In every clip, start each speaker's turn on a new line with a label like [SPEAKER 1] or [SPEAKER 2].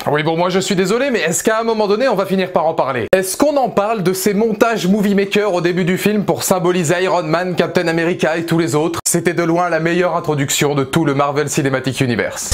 [SPEAKER 1] Oui bon, moi je suis désolé, mais est-ce qu'à un moment donné on va finir par en parler? Est-ce qu'on en parle de ces montages movie maker au début du film pour symboliser Iron Man, Captain America et tous les autres? C'était de loin la meilleure introduction de tout le Marvel Cinematic Universe.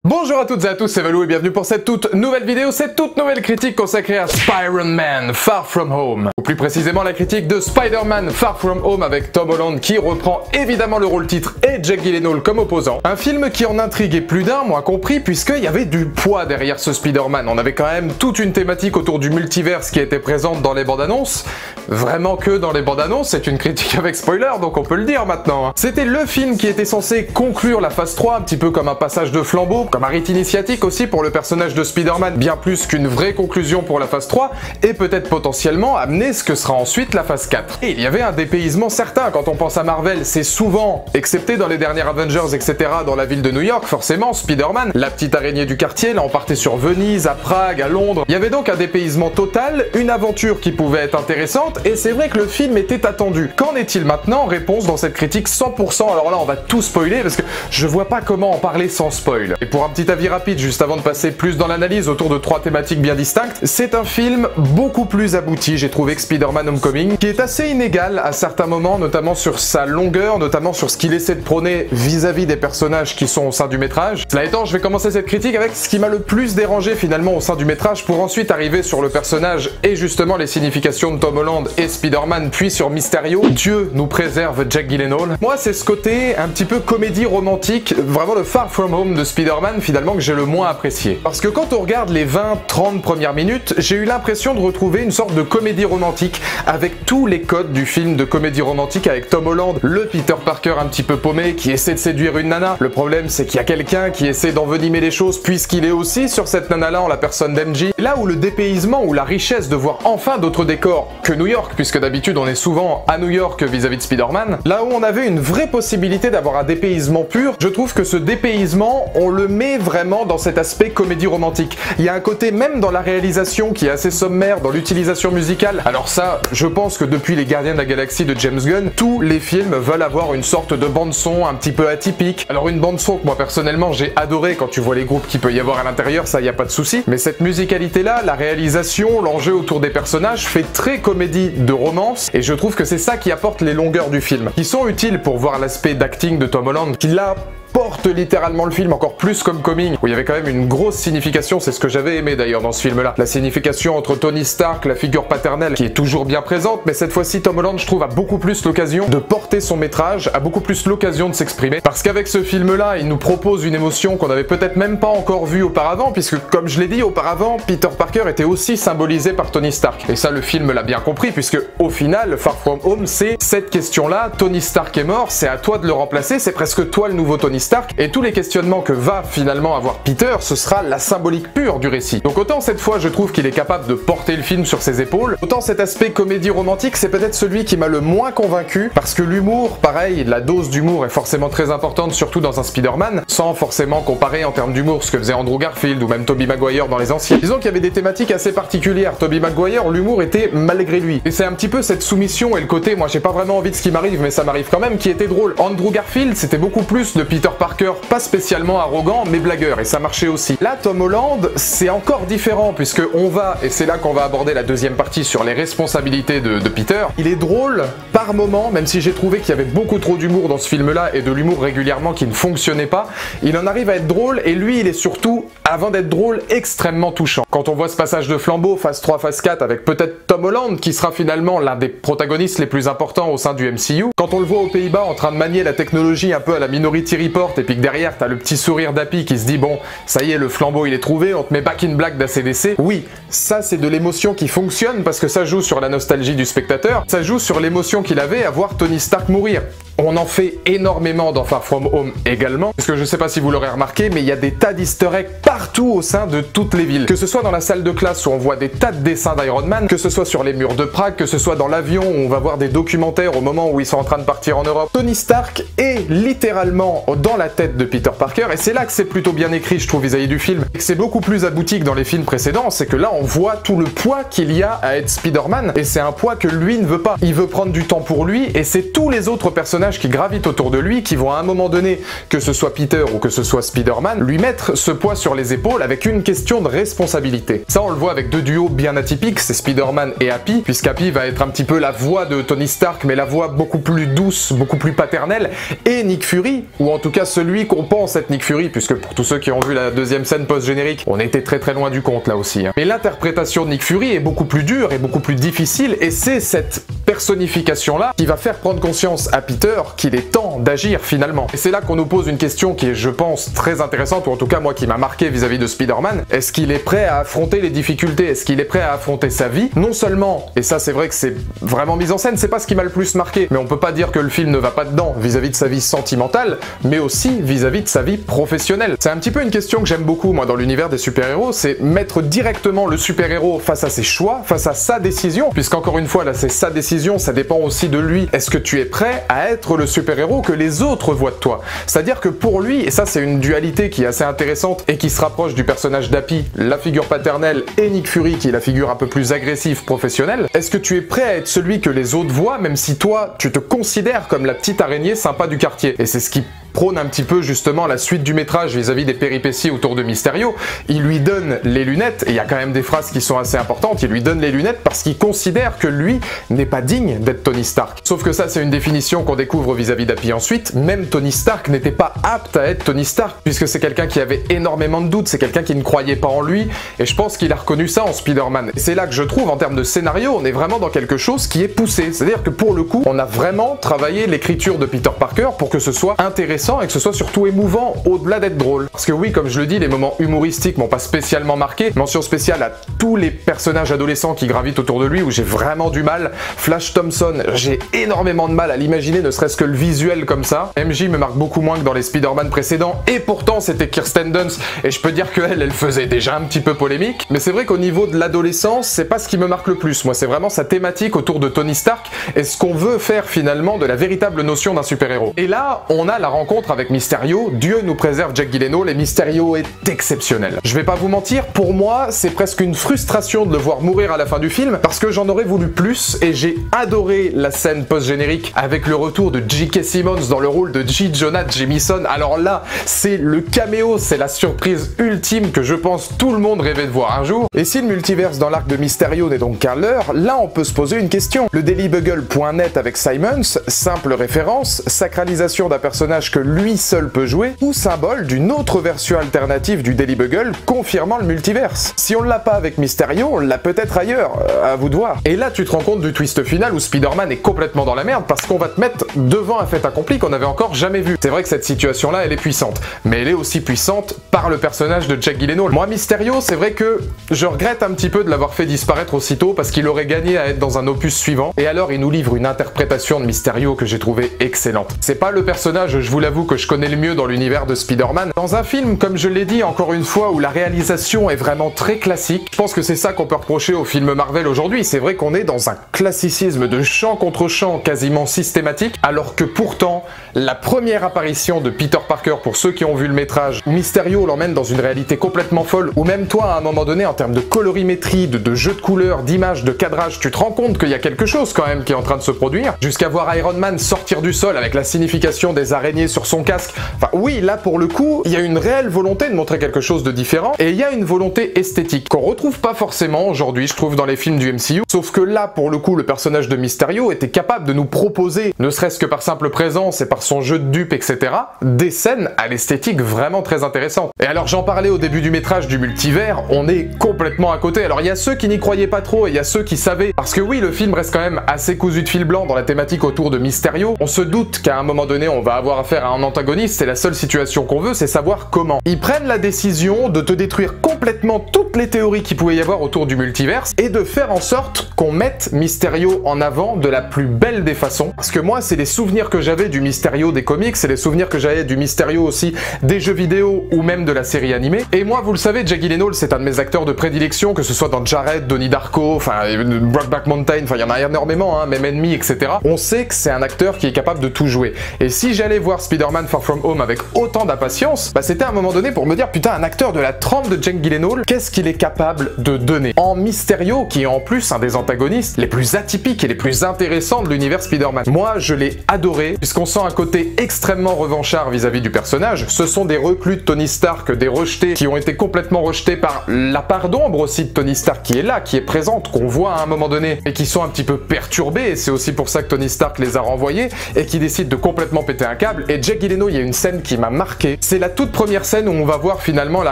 [SPEAKER 1] Bonjour à toutes et à tous, c'est Valou et bienvenue pour cette toute nouvelle vidéo, cette toute nouvelle critique consacrée à Spider-Man Far From Home. Ou plus précisément la critique de Spider-Man Far From Home avec Tom Holland qui reprend évidemment le rôle titre et Jake Gyllenhaal comme opposant. Un film qui en intriguait plus d'un, moins compris, puisqu'il y avait du poids derrière ce Spider-Man. On avait quand même toute une thématique autour du multiverse qui était présente dans les bandes annonces. Vraiment que dans les bandes annonces, c'est une critique avec spoiler, donc on peut le dire maintenant. C'était le film qui était censé conclure la phase 3, un petit peu comme un passage de flambeau, comme un rite initiatique aussi pour le personnage de Spider-Man, bien plus qu'une vraie conclusion pour la phase 3, et peut-être potentiellement amener ce que sera ensuite la phase 4. Et il y avait un dépaysement certain quand on pense à Marvel, c'est souvent, excepté dans les derniers Avengers, etc., dans la ville de New York, forcément, Spider-Man, la petite araignée du quartier, là on partait sur Venise, à Prague, à Londres. Il y avait donc un dépaysement total, une aventure qui pouvait être intéressante, et c'est vrai que le film était attendu. Qu'en est-il maintenant? Réponse dans cette critique 100%, alors là on va tout spoiler, parce que je vois pas comment en parler sans spoil. Et pour un petit avis rapide, juste avant de passer plus dans l'analyse autour de 3 thématiques bien distinctes, c'est un film beaucoup plus abouti, j'ai trouvé, que Spider-Man Homecoming, qui est assez inégal à certains moments, notamment sur sa longueur, notamment sur ce qu'il essaie de prôner vis-à-vis des personnages qui sont au sein du métrage. Cela étant, je vais commencer cette critique avec ce qui m'a le plus dérangé finalement au sein du métrage, pour ensuite arriver sur le personnage et justement les significations de Tom Holland et Spider-Man, puis sur Mysterio. Dieu nous préserve Jake Gyllenhaal. Moi, c'est ce côté un petit peu comédie romantique, vraiment le Far From Home de Spider-Man finalement, que j'ai le moins apprécié. Parce que quand on regarde les 20-30 premières minutes, j'ai eu l'impression de retrouver une sorte de comédie romantique avec tous les codes du film de comédie romantique, avec Tom Holland, le Peter Parker un petit peu paumé qui essaie de séduire une nana. Le problème, c'est qu'il y a quelqu'un qui essaie d'envenimer les choses puisqu'il est aussi sur cette nana-là en la personne d'MJ. Là où le dépaysement ou la richesse de voir enfin d'autres décors que New York, puisque d'habitude on est souvent à New York vis-à-vis de Spider-Man, là où on avait une vraie possibilité d'avoir un dépaysement pur, je trouve que ce dépaysement, on le met vraiment dans cet aspect comédie romantique. Il y a un côté même dans la réalisation qui est assez sommaire, dans l'utilisation musicale. Alors ça, je pense que depuis les Gardiens de la Galaxie de James Gunn, tous les films veulent avoir une sorte de bande-son un petit peu atypique. Alors une bande-son que moi personnellement j'ai adoré, quand tu vois les groupes qu'il peut y avoir à l'intérieur, ça y a pas de souci. Mais cette musicalité-là, la réalisation, l'enjeu autour des personnages fait très comédie de romance, et je trouve que c'est ça qui apporte les longueurs du film, qui sont utiles pour voir l'aspect d'acting de Tom Holland, qui là porte littéralement le film encore plus comme Homecoming, où il y avait quand même une grosse signification. C'est ce que j'avais aimé d'ailleurs dans ce film-là. La signification entre Tony Stark, la figure paternelle, qui est toujours bien présente, mais cette fois-ci Tom Holland, je trouve, a beaucoup plus l'occasion de porter son métrage, a beaucoup plus l'occasion de s'exprimer, parce qu'avec ce film-là, il nous propose une émotion qu'on avait peut-être même pas encore vue auparavant, puisque comme je l'ai dit auparavant, Peter Parker était aussi symbolisé par Tony Stark. Et ça, le film l'a bien compris, puisque au final, Far From Home, c'est cette question-là, Tony Stark est mort, c'est à toi de le remplacer, c'est presque toi le nouveau Tony Stark, et tous les questionnements que va finalement avoir Peter, ce sera la symbolique pure du récit. Donc autant cette fois je trouve qu'il est capable de porter le film sur ses épaules, autant cet aspect comédie romantique c'est peut-être celui qui m'a le moins convaincu, parce que l'humour, pareil, la dose d'humour est forcément très importante, surtout dans un Spider-Man, sans forcément comparer en termes d'humour ce que faisait Andrew Garfield ou même Tobey Maguire dans les anciens. Disons qu'il y avait des thématiques assez particulières. Tobey Maguire, l'humour était malgré lui. Et c'est un petit peu cette soumission et le côté, moi j'ai pas vraiment envie de ce qui m'arrive, mais ça m'arrive quand même, qui était drôle. Andrew Garfield, c'était beaucoup plus de Peter Parker, pas spécialement arrogant, mais blagueur, et ça marchait aussi. Là, Tom Holland, c'est encore différent, puisque on va, et c'est là qu'on va aborder la deuxième partie sur les responsabilités de Peter, il est drôle par moment, même si j'ai trouvé qu'il y avait beaucoup trop d'humour dans ce film-là, et de l'humour régulièrement qui ne fonctionnait pas, il en arrive à être drôle, et lui, il est surtout, avant d'être drôle, extrêmement touchant. Quand on voit ce passage de flambeau, phase 3, phase 4, avec peut-être Tom Holland, qui sera finalement l'un des protagonistes les plus importants au sein du MCU, quand on le voit aux Pays-Bas en train de manier la technologie un peu à la Minority Report, et puis que derrière, t'as le petit sourire d'Happy qui se dit bon, ça y est, le flambeau il est trouvé, on te met back in black d'ACDC. Oui, ça c'est de l'émotion qui fonctionne parce que ça joue sur la nostalgie du spectateur, ça joue sur l'émotion qu'il avait à voir Tony Stark mourir. On en fait énormément dans Far From Home également, parce que je sais pas si vous l'aurez remarqué, mais il y a des tas d'easter eggs partout au sein de toutes les villes. Que ce soit dans la salle de classe où on voit des tas de dessins d'Iron Man, que ce soit sur les murs de Prague, que ce soit dans l'avion où on va voir des documentaires au moment où ils sont en train de partir en Europe. Tony Stark est littéralement dans la tête de Peter Parker, et c'est là que c'est plutôt bien écrit, je trouve, vis-à-vis du film, et que c'est beaucoup plus abouti que dans les films précédents, c'est que là on voit tout le poids qu'il y a à être Spider-Man, et c'est un poids que lui ne veut pas. Il veut prendre du temps pour lui, et c'est tous les autres personnages qui gravitent autour de lui qui vont à un moment donné, que ce soit Peter ou que ce soit Spider-Man, lui mettre ce poids sur les épaules avec une question de responsabilité. Ça on le voit avec deux duos bien atypiques, c'est Spider-Man et Happy, puisqu'Happy va être un petit peu la voix de Tony Stark, mais la voix beaucoup plus douce, beaucoup plus paternelle, et Nick Fury, ou en tout cas celui qu'on pense être Nick Fury, puisque pour tous ceux qui ont vu la deuxième scène post-générique, on était très loin du compte là aussi. Mais l'interprétation de Nick Fury est beaucoup plus dure et beaucoup plus difficile, et c'est cette personnification-là qui va faire prendre conscience à Peter qu'il est temps d'agir finalement. Et c'est là qu'on nous pose une question qui est, je pense, très intéressante, ou en tout cas moi qui m'a marqué vis-à-vis de Spider-Man. Est-ce qu'il est prêt à affronter les difficultés? Est-ce qu'il est prêt à affronter sa vie? Non seulement, et ça c'est vrai que c'est vraiment mis en scène, c'est pas ce qui m'a le plus marqué, mais on peut pas dire que le film ne va pas dedans vis-à-vis de sa vie sentimentale, mais aussi vis-à-vis de sa vie professionnelle. C'est un petit peu une question que j'aime beaucoup moi dans l'univers des super-héros, c'est mettre directement le super-héros face à ses choix, face à sa décision, puisqu'encore une fois là c'est sa décision, ça dépend aussi de lui. Est-ce que tu es prêt à être le super-héros que les autres voient de toi? C'est-à-dire que pour lui, et ça c'est une dualité qui est assez intéressante et qui se rapproche du personnage d'Happy, la figure paternelle, et Nick Fury qui est la figure un peu plus agressive professionnelle, est-ce que tu es prêt à être celui que les autres voient, même si toi tu te considères comme la petite araignée sympa du quartier? Et c'est ce qui prône un petit peu justement la suite du métrage vis-à-vis des péripéties autour de Mysterio. Il lui donne les lunettes, et il y a quand même des phrases qui sont assez importantes, il lui donne les lunettes parce qu'il considère que lui n'est pas digne d'être Tony Stark. Sauf que ça c'est une définition qu'on découvre vis-à-vis d'Happy ensuite, même Tony Stark n'était pas apte à être Tony Stark, puisque c'est quelqu'un qui avait énormément de doutes, c'est quelqu'un qui ne croyait pas en lui, et je pense qu'il a reconnu ça en Spider-Man. Et c'est là que je trouve, en termes de scénario, on est vraiment dans quelque chose qui est poussé, c'est-à-dire que pour le coup, on a vraiment travaillé l'écriture de Peter Parker pour que ce soit intéressant et que ce soit surtout émouvant au-delà d'être drôle. Parce que oui, comme je le dis, les moments humoristiques m'ont pas spécialement marqué. Mention spéciale à tous les personnages adolescents qui gravitent autour de lui où j'ai vraiment du mal. Flash Thompson, j'ai énormément de mal à l'imaginer, ne serait-ce que le visuel comme ça. MJ me marque beaucoup moins que dans les Spider-Man précédents, et pourtant c'était Kirsten Dunst, et je peux dire qu'elle faisait déjà un petit peu polémique. Mais c'est vrai qu'au niveau de l'adolescence, c'est pas ce qui me marque le plus. Moi, c'est vraiment sa thématique autour de Tony Stark et ce qu'on veut faire finalement de la véritable notion d'un super-héros. Et là, on a la rencontre avec Mysterio. Dieu nous préserve Jack Gyllenhaal, et Mysterio est exceptionnel. Je vais pas vous mentir, pour moi, c'est presque une frustration de le voir mourir à la fin du film, parce que j'en aurais voulu plus, et j'ai adoré la scène post-générique avec le retour de J.K. Simmons dans le rôle de J. Jonah Jameson. Alors là, c'est le caméo, c'est la surprise ultime que je pense tout le monde rêvait de voir un jour. Et si le multiverse dans l'arc de Mysterio n'est donc qu'un leurre, là on peut se poser une question. Le DailyBugle.net avec Simmons, simple référence, sacralisation d'un personnage que lui seul peut jouer, ou symbole d'une autre version alternative du Daily Bugle confirmant le multiverse. Si on l'a pas avec Mysterio, on l'a peut-être ailleurs, à vous de voir. Et là tu te rends compte du twist final où Spider-Man est complètement dans la merde parce qu'on va te mettre devant un fait accompli qu'on n'avait encore jamais vu. C'est vrai que cette situation-là elle est puissante, mais elle est aussi puissante par le personnage de Jack Gyllenhaal. Moi Mysterio, c'est vrai que je regrette un petit peu de l'avoir fait disparaître aussitôt parce qu'il aurait gagné à être dans un opus suivant, et alors il nous livre une interprétation de Mysterio que j'ai trouvé excellente. C'est pas le personnage, je vous l'avoue, que je connais le mieux dans l'univers de Spider-Man. Dans un film, comme je l'ai dit encore une fois, où la réalisation est vraiment très classique, je pense que c'est ça qu'on peut reprocher au film Marvel aujourd'hui. C'est vrai qu'on est dans un classicisme de champ contre champ quasiment systématique, alors que pourtant, la première apparition de Peter Parker, pour ceux qui ont vu le métrage, où Mysterio l'emmène dans une réalité complètement folle, où même toi, à un moment donné, en termes de colorimétrie, de jeu de couleurs, d'image, de cadrage, tu te rends compte qu'il y a quelque chose quand même qui est en train de se produire, jusqu'à voir Iron Man sortir du sol avec la signification des araignées sur son casque. Enfin oui, là pour le coup, il y a une réelle volonté de montrer quelque chose de différent, et il y a une volonté esthétique qu'on retrouve pas forcément aujourd'hui, je trouve, dans les films du MCU, sauf que là pour le coup, le personnage de Mysterio était capable de nous proposer, ne serait-ce que par simple présence et par son jeu de dupe, etc., des scènes à l'esthétique vraiment très intéressantes. Et alors j'en parlais au début du métrage du multivers, on est complètement à côté. Alors il y a ceux qui n'y croyaient pas trop et il y a ceux qui savaient, parce que oui, le film reste quand même assez cousu de fil blanc dans la thématique autour de Mysterio. On se doute qu'à un moment donné, on va avoir affaire à un antagoniste, c'est la seule situation qu'on veut, c'est savoir comment. Ils prennent la décision de te détruire complètement toutes les théories qu'il pouvait y avoir autour du multiverse et de faire en sorte qu'on mette Mysterio en avant de la plus belle des façons. Parce que moi, c'est les souvenirs que j'avais du Mysterio des comics, c'est les souvenirs que j'avais du Mysterio aussi des jeux vidéo ou même de la série animée. Et moi, vous le savez, Jake Gyllenhaal, c'est un de mes acteurs de prédilection, que ce soit dans Jared, Donnie Darko, enfin Brokeback Mountain, enfin il y en a énormément, hein, même Enemy, etc. On sait que c'est un acteur qui est capable de tout jouer. Et si j'allais voir Spider-Man Far From Home avec autant d'impatience, bah c'était à un moment donné pour me dire, putain, un acteur de la trempe de Jake Gyllenhaal, qu'est-ce qu'il est capable de donner en Mysterio, qui est en plus un des antagonistes les plus atypiques et les plus intéressants de l'univers Spider-Man. Moi, je l'ai adoré, puisqu'on sent un côté extrêmement revanchard vis-à-vis du personnage. Ce sont des reclus de Tony Stark, des rejetés qui ont été complètement rejetés par la part d'ombre aussi de Tony Stark qui est là, qui est présente, qu'on voit à un moment donné, et qui sont un petit peu perturbés, et c'est aussi pour ça que Tony Stark les a renvoyés, et qui décide de complètement péter un câble. Et Jake Gyllenhaal, il y a une scène qui m'a marqué. C'est la toute première scène où on va voir finalement la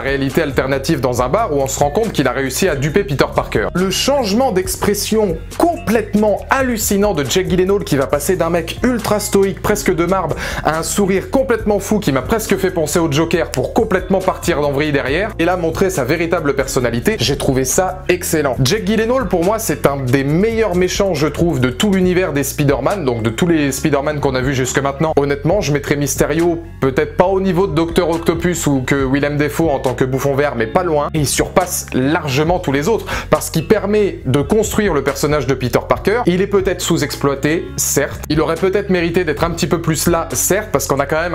[SPEAKER 1] réalité alternative dans un bar, où on se rend compte qu'il a réussi à duper Peter Parker. Le changement d'expression complètement hallucinant de Jake Gyllenhaal, qui va passer d'un mec ultra stoïque, presque de marbre, à un sourire complètement fou qui m'a presque fait penser au Joker pour complètement partir en vrille derrière, et là montrer sa véritable personnalité, j'ai trouvé ça excellent. Jake Gyllenhaal, pour moi, c'est un des meilleurs méchants, je trouve, de tout l'univers des Spider-Man, donc de tous les Spider-Man qu'on a vus jusque maintenant. Honnêtement, je mettrais Mysterio peut-être pas au niveau de Dr. Octopus ou que Willem Dafoe en tant que bouffon vert, mais pas loin, et il surpasse largement tous les autres, parce qu'il permet de construire le personnage de Peter Parker. Il est peut-être sous-exploité, certes, il aurait peut-être mérité d'être un petit peu plus là, certes, parce qu'on a quand même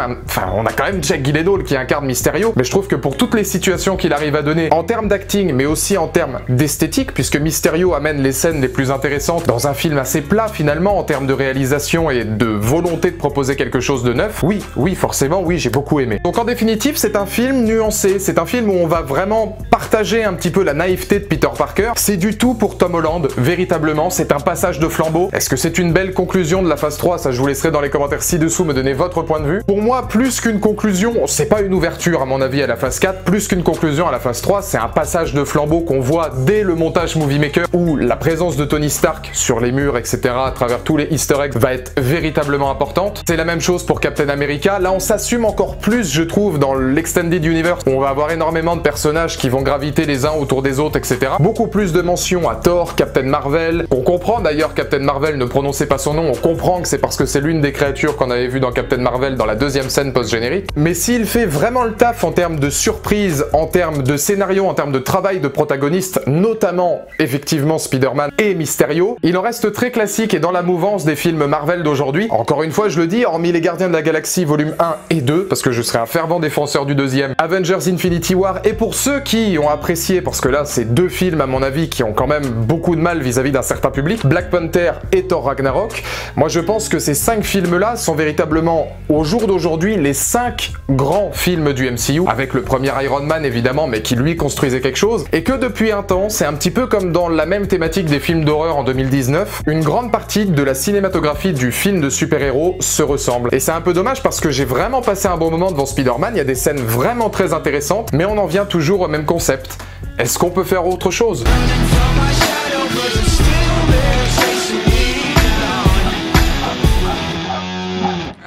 [SPEAKER 1] on a quand même Jake Gyllenhaal qui incarne Mysterio, mais je trouve que pour toutes les situations qu'il arrive à donner, en termes d'acting, mais aussi en termes d'esthétique, puisque Mysterio amène les scènes les plus intéressantes dans un film assez plat finalement, en termes de réalisation et de volonté de proposer quelque chose de neuf, oui, forcément, oui, j'ai beaucoup aimé. Donc en définitive, c'est un film nuancé, c'est un film où on va vraiment partager un petit peu la naïveté de Peter Parker. C'est du tout pour Tom Holland, véritablement, c'est un passage de flambeau. Est-ce que c'est une belle conclusion de la phase 3? Ça, je vous laisserai dans les commentaires ci-dessous me donner votre point de vue. Pour moi, plus qu'une conclusion, c'est pas une ouverture à mon avis à la phase 4, plus qu'une conclusion à la phase 3, c'est un passage de flambeau qu'on voit dès le montage Movie Maker, où la présence de Tony Stark sur les murs, etc., à travers tous les easter eggs, va être véritablement importante. C'est la même chose pour Captain America. Là, on s'assume encore plus, je trouve, dans l'Extended Universe, où on va avoir énormément de personnages qui vont graviter les uns autour des autres, etc. Beaucoup plus de mentions à Thor, Captain Marvel. On comprend d'ailleurs Captain Marvel, ne prononcez pas son nom, on comprend que c'est parce que c'est l'une des créatures qu'on avait vues dans Captain Marvel dans la deuxième scène post-générique. Mais s'il fait vraiment le taf en termes de surprise, en termes de scénario, en termes de travail de protagoniste, notamment effectivement Spider-Man et Mysterio, il en reste très classique et dans la mouvance des films Marvel d'aujourd'hui. Encore une fois, je le dis, hormis les Gardiens de la Galaxie volume 1 et 2, parce que je serai un fervent défenseur du deuxième, Avengers Infinity War, et pour ceux qui ont apprécié, parce que là c'est deux films à mon avis qui ont quand même beaucoup de mal vis-à-vis d'un certain public, Black Panther et Thor Ragnarok, moi je pense que ces 5 films-là sont véritablement, au jour d'aujourd'hui, les 5 grands films du MCU, avec le premier Iron Man évidemment, mais qui lui construisait quelque chose, et que depuis un temps, c'est un petit peu comme dans la même thématique des films d'horreur en 2019, une grande partie de la cinématographie du film de super-héros se ressemble. Et c'est un peu dommage parce que j'ai vraiment passé un bon moment devant Spider-Man, il y a des scènes vraiment très intéressantes, mais on en vient toujours au même concept. Est-ce qu'on peut faire autre chose ?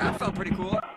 [SPEAKER 2] That felt pretty cool.